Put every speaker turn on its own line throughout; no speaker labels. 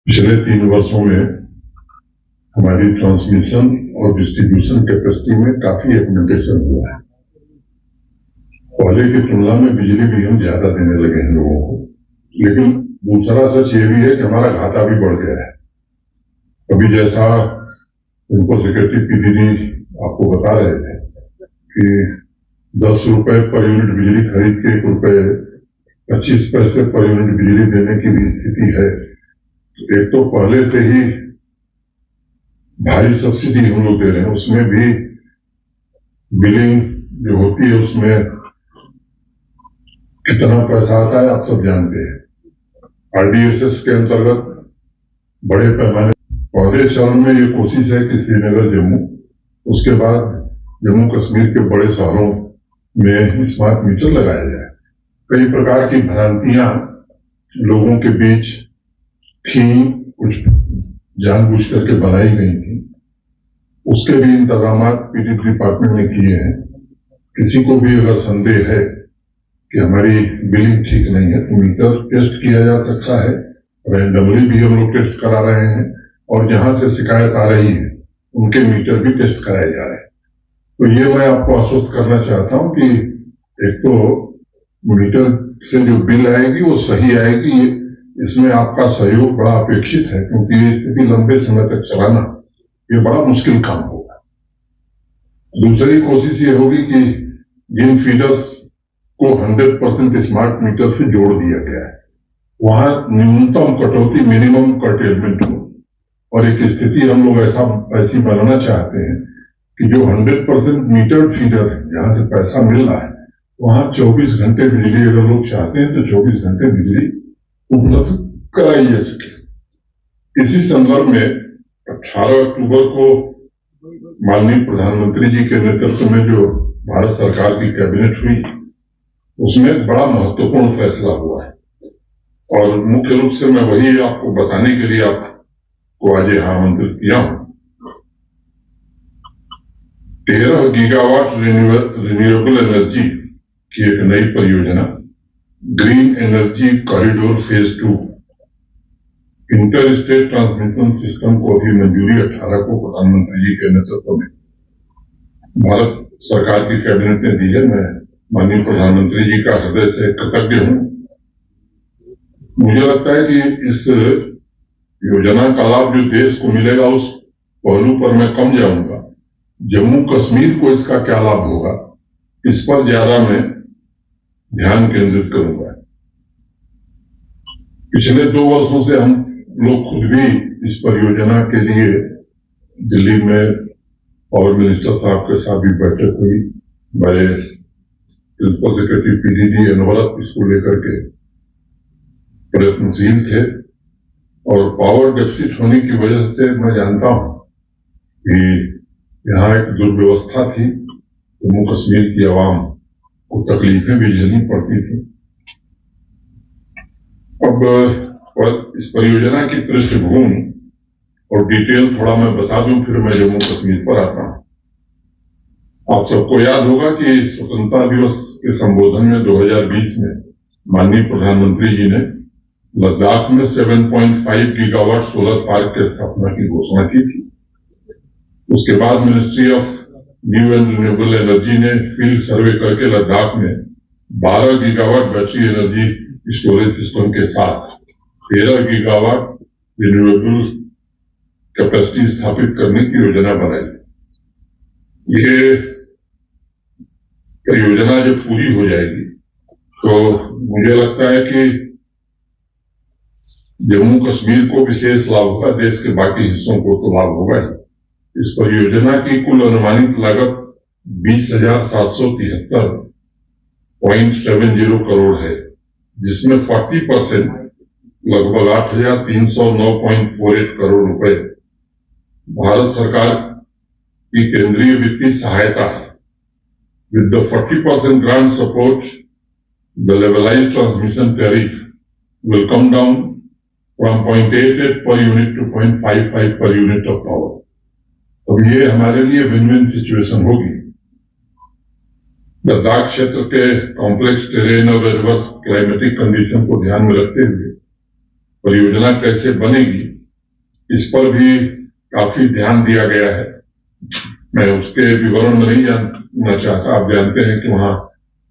पिछले 3 वर्षों में हमारी ट्रांसमिशन और डिस्ट्रीब्यूशन कैपेसिटी में काफी एक्मेंटेशन हुआ है। पहले की तुलना में बिजली भी हम ज्यादा देने लगे हैं लोगों को, लेकिन दूसरा सच ये भी है कि हमारा घाटा भी बढ़ गया है। अभी जैसा उनको सेक्रेटरी पी दीदी आपको बता रहे थे कि 10 रुपए पर यूनिट बिजली खरीद के 1 रुपए 25 पैसे पर यूनिट बिजली देने की भी स्थिति है। एक तो पहले से ही भारी सब्सिडी हम लोग दे रहे हैं, उसमें भी बिलिंग जो होती है उसमें कितना पैसा आता है आप सब जानते हैं। आरडीएसएस के अंतर्गत बड़े पैमाने पहले चरण में ये कोशिश है कि श्रीनगर जम्मू, उसके बाद जम्मू कश्मीर के बड़े शहरों में स्मार्ट मीटर लगाया जाए। कई प्रकार की भ्रांतियां लोगों के बीच थी, कुछ जानबूझ करके बनाई गई थी, उसके भी इंतजाम पीडी डिपार्टमेंट ने किए हैं। किसी को भी अगर संदेह है कि हमारी बिलिंग ठीक नहीं है तो मीटर टेस्ट किया जा सकता है। रैंडमली भी हम लोग टेस्ट करा रहे हैं और जहां से शिकायत आ रही है उनके मीटर भी टेस्ट कराए जा रहे हैं। तो ये मैं आपको आश्वस्त करना चाहता हूं कि एक तो मीटर से जो बिल आएगी वो सही आएगी, इसमें आपका सहयोग बड़ा अपेक्षित है, क्योंकि ये स्थिति लंबे समय तक चलाना ये बड़ा मुश्किल काम होगा। दूसरी कोशिश ये होगी कि जिन फीडर्स को 100% स्मार्ट मीटर से जोड़ दिया गया है वहां न्यूनतम कटौती, मिनिमम कर्टेलमेंट हो, और एक स्थिति हम लोग ऐसी बनाना चाहते हैं कि जो 100% मीटर्ड फीडर है, जहां से पैसा मिल रहा है, वहां 24 घंटे बिजली अगर लोग चाहते हैं तो 24 घंटे बिजली उपलब्ध कराई जा सके। इसी संदर्भ में 18 अक्टूबर को माननीय प्रधानमंत्री जी के नेतृत्व में जो भारत सरकार की कैबिनेट हुई, उसमें बड़ा महत्वपूर्ण फैसला हुआ है और मुख्य रूप से मैं वही आपको बताने के लिए आपको आज यहां आमंत्रित किया हूं। 13 गीगावाट रिन्यूएबल एनर्जी की एक नई परियोजना green energy corridor phase 2 inter state transmission system को भी मंजूरी 18 को प्रधानमंत्री जी के नेतृत्व में भारत सरकार की कैबिनेट ने दी है। मैं माननीय प्रधानमंत्री जी का हृदय से कृतज्ञ हूं। मुझे लगता है कि इस योजना का लाभ जो देश को मिलेगा उस पहलू पर मैं कम जाऊंगा। जम्मू कश्मीर को इसका क्या लाभ होगा, इस पर ज्यादा मैं ध्यान केंद्रित करूंगा। पिछले 2 वर्षों से हम लोग खुद भी इस परियोजना के लिए दिल्ली में पावर मिनिस्टर साहब के साथ भी बैठक हुई। हमारे प्रिंसिपल सेक्रेटरी पीडीडी अनवरत इसको लेकर के प्रयत्नशील थे और पावर डेफिसिट होने की वजह से मैं जानता हूं कि यहाँ एक दुर्व्यवस्था थी, जम्मू कश्मीर की आवाम को तकलीफें भी झेलनी पड़ती थी। अब इस परियोजना की पृष्ठभूमि और डिटेल थोड़ा मैं बता दूं, फिर मैं जम्मू कश्मीर पर आता हूं। आप सबको याद होगा कि स्वतंत्रता दिवस के संबोधन में 2020 में माननीय प्रधानमंत्री जी ने लद्दाख में 7.5 गीगावाट सोलर पार्क की स्थापना की घोषणा की थी। उसके बाद ministry of new and renewable energy ने फील्ड सर्वे करके लद्दाख में 12 gigawatt battery energy storage system के साथ 13 गीगावाट रिन्यूएबल कैपेसिटी स्थापित करने की योजना बनाई। ये परियोजना जब पूरी हो जाएगी तो मुझे लगता है कि जम्मू कश्मीर को विशेष लाभ होगा, देश के बाकी हिस्सों को तो लाभ होगा ही। इस परियोजना की कुल अनुमानित लागत 20,773.70 करोड़ है, जिसमें 40% लगभग 8,309.48 करोड़ रुपए भारत सरकार की केंद्रीय वित्तीय सहायता है। With the 40% grant support, the levelized transmission tariff will come down from 0.88 per unit to 0.55 per unit of power. अब ये हमारे लिए विन-विन सिचुएशन होगी। लद्दाख क्षेत्र के कॉम्प्लेक्स टेरेन और एडवर्स क्लाइमेटिक कंडीशन को ध्यान में रखते हुए परियोजना कैसे बनेगी इस पर भी काफी ध्यान दिया गया है। मैं उसके विवरण में नहीं जानना चाहता। आप जानते हैं कि वहां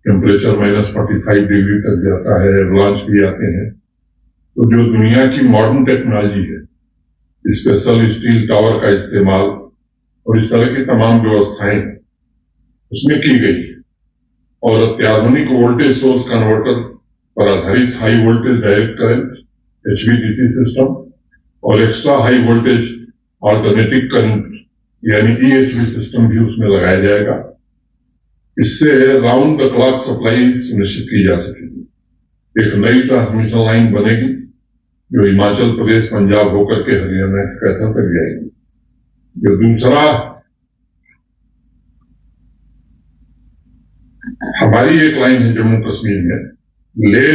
टेम्परेचर -45 डिग्री तक जाता है, एवलांच भी आते हैं। तो जो दुनिया की मॉडर्न टेक्नोलॉजी है, स्पेशल स्टील टावर का इस्तेमाल और इस तरह की तमाम व्यवस्थाएं उसमें की गई और अत्याधुनिक वोल्टेज सोर्स कन्वर्टर पर आधारित high voltage direct current HVDC system और extra high voltage alternative current यानी EHV सिस्टम भी उसमें लगाया जाएगा। इससे राउंड द क्लॉक सप्लाई सुनिश्चित की जा सकेगी। एक नई ट्रांसमिशन लाइन बनेगी जो हिमाचल प्रदेश, पंजाब होकर के हरियाणा के कैथल तक जाएगी। जो दूसरा हमारी एक लाइन है जम्मू कश्मीर में, लेह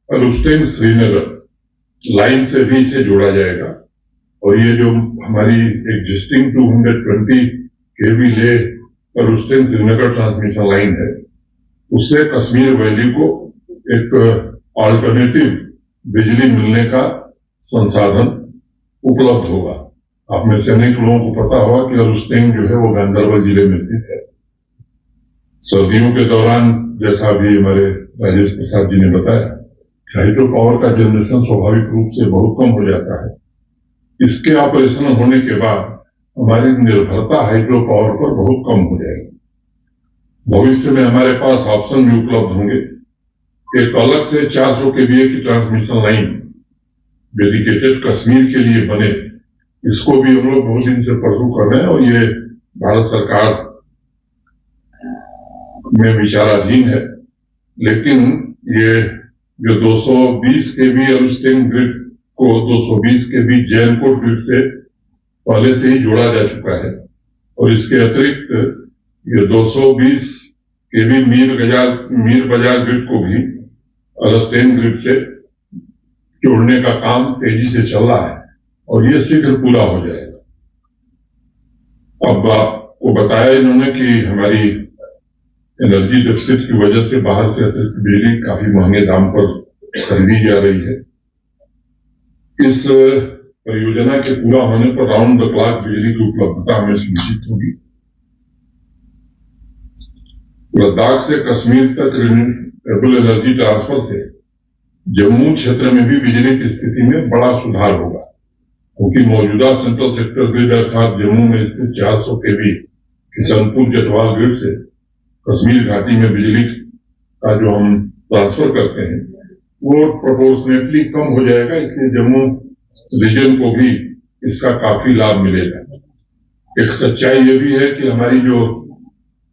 अलुस्टेन श्रीनगर लाइन से भी इसे जोड़ा जाएगा। और ये जो हमारी existing 220 kV Leh Alusteng Srinagar transmission line है, उससे कश्मीर वैली को एक ऑल्टरनेटिव बिजली मिलने का संसाधन उपलब्ध होगा। आप में से अनेक लोगों को पता होगा कि अलुस्टेन जो है वो गांधरबल जिले में स्थित है। सर्दियों के दौरान जैसा भी हमारे राजेश प्रसाद जी ने बताया, हाइड्रो पावर का जनरेशन स्वाभाविक रूप से बहुत कम हो जाता है। इसके ऑपरेशन होने के बाद हमारी निर्भरता हाइड्रो पावर पर बहुत कम हो जाएगी। भविष्य में हमारे पास ऑप्शन भी उपलब्ध होंगे। एक अलग से 400 kVA की ट्रांसमिशन लाइन डेडिकेटेड कश्मीर के लिए बने, इसको भी हम लोग बहुत दिन से परसू कर रहे हैं और ये भारत सरकार में विचाराधीन है। लेकिन ये जो 220 kV अलुस्टेन ग्रिड को 220 kV जैनकोट ग्रिड से पहले से ही जोड़ा जा चुका है और इसके अतिरिक्त ये 220 kV मीर बाजार ग्रिड को भी अलुस्टेन ग्रिड से जोड़ने का काम तेजी से चल रहा है और ये शीघ्र पूरा हो जाएगा। अब आपको बताया इन्होंने कि हमारी एनर्जी डेफिसिट की वजह से बाहर से अतिरिक्त बिजली काफी महंगे दाम पर खरीदी जा रही है। इस परियोजना के पूरा होने पर राउंड द क्लॉक बिजली की उपलब्धता हमें सुनिश्चित होगी। लद्दाख से कश्मीर तक रिन्यूएबल एनर्जी ट्रांसफर से जम्मू क्षेत्र में भी बिजली की स्थिति में बड़ा सुधार होगा, क्योंकि मौजूदा सेंट्रल सेक्टर ग्रिड अर्थात जम्मू में स्थित 400 kV किशनपुर जटवाल ग्रिड से कश्मीर घाटी में बिजली का जो हम ट्रांसफर करते हैं वो प्रोपोर्शनेटली कम हो जाएगा। इसलिए जम्मू रीजन को भी इसका काफी लाभ मिलेगा। एक सच्चाई ये भी है कि हमारी जो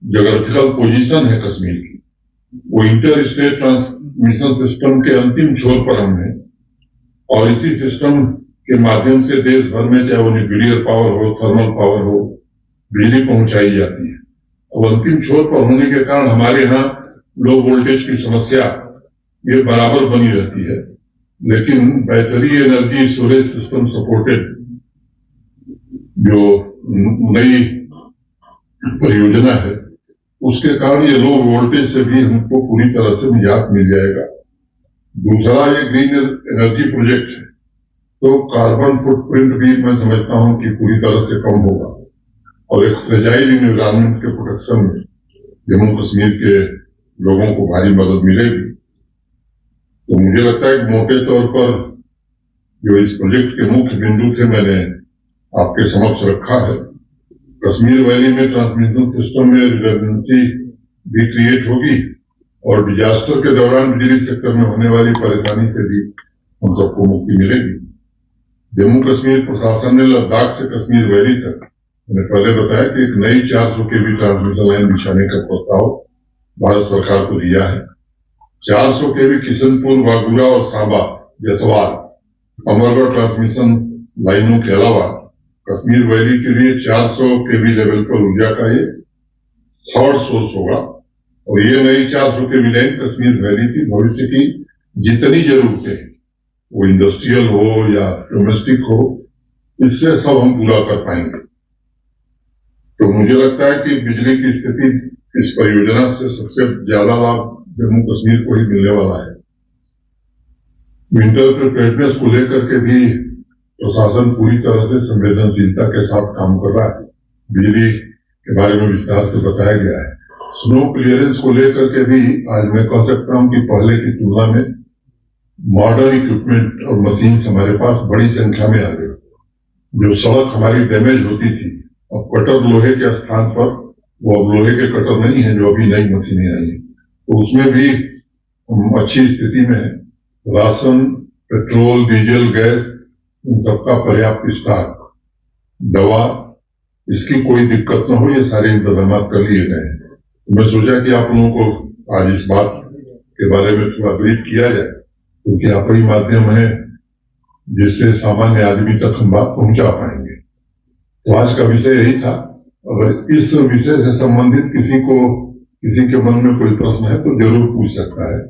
ज्योग्राफिकल पोजीशन है कश्मीर की, वो इंटर स्टेट ट्रांसमिशन सिस्टम के अंतिम छोर पर हम हैं और इसी सिस्टम के माध्यम से देश भर में चाहे वो न्यूक्लियर पावर हो, थर्मल पावर हो, बिजली पहुंचाई जाती है। और अंतिम छोर पर होने के कारण हमारे यहाँ लो वोल्टेज की समस्या ये बराबर बनी रहती है। लेकिन battery energy storage system supported जो नई परियोजना है, उसके कारण ये लो वोल्टेज से भी हमको पूरी तरह से निजात मिल जाएगा। दूसरा ये ग्रीन एनर्जी प्रोजेक्ट है, तो कार्बन फुटप्रिंट भी मैं समझता हूं कि पूरी तरह से कम होगा और एक फ्रेजाइल एनवायरनमेंट के प्रोटेक्शन में जम्मू कश्मीर के लोगों को भारी मदद मिलेगी। तो मुझे लगता है कि मोटे तौर पर जो इस प्रोजेक्ट के मुख्य बिंदु थे मैंने आपके समक्ष रखा है। कश्मीर वैली में ट्रांसमिशन सिस्टम में रिडंडेंसी भी क्रिएट होगी और डिजास्टर के दौरान बिजली सेक्टर में होने वाली परेशानी से भी हम सबको मुक्ति मिलेगी। जम्मू कश्मीर प्रशासन ने लद्दाख से कश्मीर वैली तक, मैंने पहले बताया कि एक नई 400 kV ट्रांसमिशन लाइन बिछाने का प्रस्ताव भारत सरकार को दिया है। 400 kV किशनपुर, वागुरा और सांबा जतवाल अमरगढ़ ट्रांसमिशन लाइनों के अलावा कश्मीर वैली के लिए 400 kV लेवल पर ऊर्जा का ये थर्ड सोर्स होगा और ये नई 400 kV लाइन कश्मीर वैली की भविष्य की जितनी जरूरतें, वो इंडस्ट्रियल हो या डोमेस्टिक हो, इससे सब हम पूरा कर पाएंगे। तो मुझे लगता है कि बिजली की स्थिति इस परियोजना से सबसे ज्यादा लाभ जम्मू कश्मीर को ही मिलने वाला है। विंटर प्रिपेयर्डनेस को लेकर के भी प्रशासन पूरी तरह से संवेदनशीलता के साथ काम कर रहा है। बिजली के बारे में विस्तार से बताया गया है। स्नो क्लियरेंस को लेकर के भी आज मैं कह सकता हूं कि पहले की तुलना में मॉडर्न इक्विपमेंट और मशीन हमारे पास बड़ी संख्या में आ गई। जो सड़क हमारी डैमेज होती थी, अब कटर लोहे के स्थान पर वो अब लोहे के कटर नहीं है, जो अभी नई मशीनें आई हैं, तो उसमें भी अच्छी स्थिति में है। राशन, पेट्रोल, डीजल, गैस, इन सबका पर्याप्त स्टॉक, दवा, इसकी कोई दिक्कत न हो, ये सारे इंतजाम कर लिए गए हैं। तो मैं सोचा कि आप लोगों को आज इस बात के बारे में थोड़ा ब्रीफ किया जाए, क्योंकि आप ही माध्यम है जिससे सामान्य आदमी तक हम बात पहुंचा पाएंगे। तो आज का विषय यही था। अगर इस विषय से संबंधित किसी के मन में कोई प्रश्न है तो जरूर पूछ सकता है।